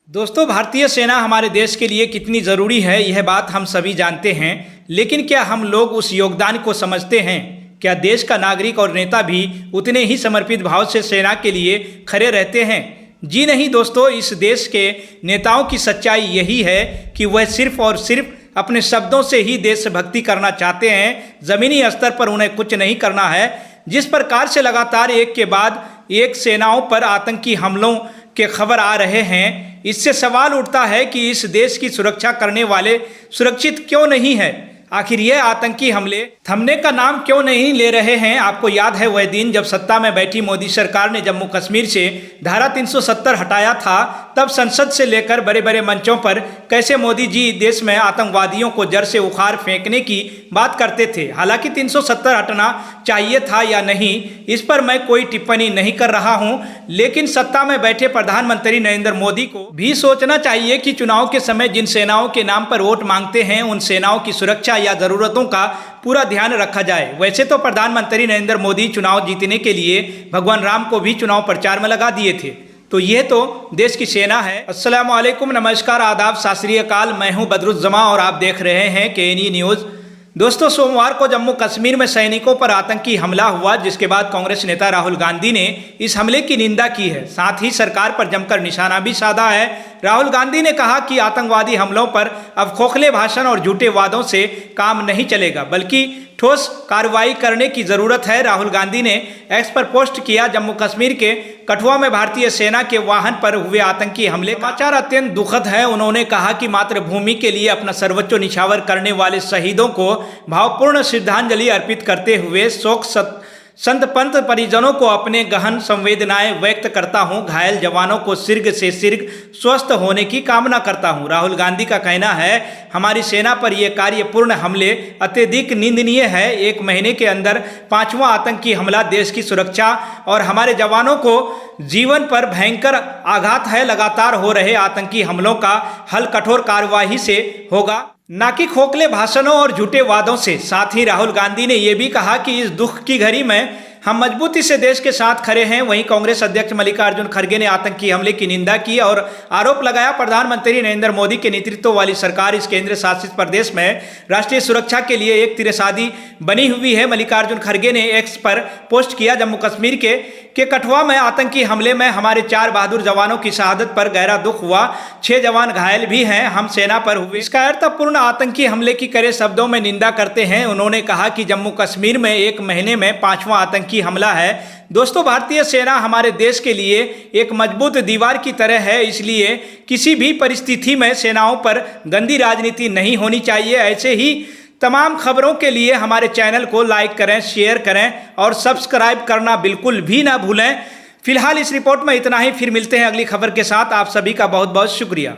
दोस्तों, भारतीय सेना हमारे देश के लिए कितनी ज़रूरी है यह बात हम सभी जानते हैं, लेकिन क्या हम लोग उस योगदान को समझते हैं? क्या देश का नागरिक और नेता भी उतने ही समर्पित भाव से सेना के लिए खड़े रहते हैं? जी नहीं दोस्तों, इस देश के नेताओं की सच्चाई यही है कि वह सिर्फ और सिर्फ अपने शब्दों से ही देशभक्ति करना चाहते हैं। ज़मीनी स्तर पर उन्हें कुछ नहीं करना है। जिस प्रकार से लगातार एक के बाद एक सेनाओं पर आतंकी हमलों के खबर आ रहे हैं, इससे सवाल उठता है कि इस देश की सुरक्षा करने वाले सुरक्षित क्यों नहीं है? आखिर ये आतंकी हमले थमने का नाम क्यों नहीं ले रहे हैं? आपको याद है वह दिन जब सत्ता में बैठी मोदी सरकार ने जम्मू कश्मीर से धारा 370 हटाया था। तब संसद से लेकर बड़े बड़े मंचों पर कैसे मोदी जी देश में आतंकवादियों को जड़ से उखाड़ फेंकने की बात करते थे। हालांकि 370 हटना चाहिए था या नहीं, इस पर मैं कोई टिप्पणी नहीं कर रहा हूं, लेकिन सत्ता में बैठे प्रधानमंत्री नरेंद्र मोदी को भी सोचना चाहिए कि चुनाव के समय जिन सेनाओं के नाम पर वोट मांगते हैं, उन सेनाओं की सुरक्षा या जरूरतों का पूरा ध्यान रखा जाए। वैसे तो प्रधानमंत्री नरेंद्र मोदी चुनाव जीतने के लिए भगवान राम को भी चुनाव प्रचार में लगा दिए थे, तो यह तो देश की सेना है। अस्सलाम वालेकुम, नमस्कार, आदाब, सत श्री अकाल। मैं हूं बदरुज्जमा और आप देख रहे हैं KNE न्यूज़। दोस्तों, सोमवार को जम्मू कश्मीर में सैनिकों पर आतंकी हमला हुआ, जिसके बाद कांग्रेस नेता राहुल गांधी ने इस हमले की निंदा की है। साथ ही सरकार पर जमकर निशाना भी साधा है। राहुल गांधी ने कहा कि आतंकवादी हमलों पर अब खोखले भाषण और झूठे वादों से काम नहीं चलेगा, बल्कि ठोस कार्रवाई करने की जरूरत है। राहुल गांधी ने एक्स पर पोस्ट किया, जम्मू कश्मीर के कठुआ में भारतीय सेना के वाहन पर हुए आतंकी हमले समाचार अत्यंत दुखद है। उन्होंने कहा कि मातृभूमि के लिए अपना सर्वोच्च निछावर करने वाले शहीदों को भावपूर्ण श्रद्धांजलि अर्पित करते हुए शोक संत पंत परिजनों को अपने गहन संवेदनाएं व्यक्त करता हूं। घायल जवानों को शीघ्र से शीघ्र स्वस्थ होने की कामना करता हूं। राहुल गांधी का कहना है, हमारी सेना पर यह कार्यपूर्ण हमले अत्यधिक निंदनीय है। 1 महीने के अंदर 5वां आतंकी हमला देश की सुरक्षा और हमारे जवानों को जीवन पर भयंकर आघात है। लगातार हो रहे आतंकी हमलों का हल कठोर कार्यवाही से होगा, ना कि खोखले भाषणों और झूठे वादों से। साथ ही राहुल गांधी ने यह भी कहा कि इस दुख की घड़ी में हम मजबूती से देश के साथ खड़े हैं। वहीं कांग्रेस अध्यक्ष मल्लिकार्जुन खड़गे ने आतंकी हमले की निंदा की और आरोप लगाया, प्रधानमंत्री नरेंद्र मोदी के नेतृत्व वाली सरकार इस केंद्र शासित प्रदेश में राष्ट्रीय सुरक्षा के लिए एक तिरसादी बनी हुई है। मल्लिकार्जुन खड़गे ने एक्स पर पोस्ट किया, जम्मू कश्मीर के कठुआ में आतंकी हमले में हमारे 4 बहादुर जवानों की शहादत पर गहरा दुख हुआ। 6 जवान घायल भी हैं। हम सेना पर हुए इसका अर्थपूर्ण आतंकी हमले की कड़े शब्दों में निंदा करते हैं। उन्होंने कहा कि जम्मू कश्मीर में 1 महीने में 5वां आतंकी हमला है। दोस्तों, भारतीय सेना हमारे देश के लिए एक मजबूत दीवार की तरह है, इसलिए किसी भी परिस्थिति में सेनाओं पर गंदी राजनीति नहीं होनी चाहिए। ऐसे ही तमाम खबरों के लिए हमारे चैनल को लाइक करें, शेयर करें और सब्सक्राइब करना बिल्कुल भी ना भूलें। फिलहाल इस रिपोर्ट में इतना ही, फिर मिलते हैं अगली खबर के साथ। आप सभी का बहुत बहुत शुक्रिया।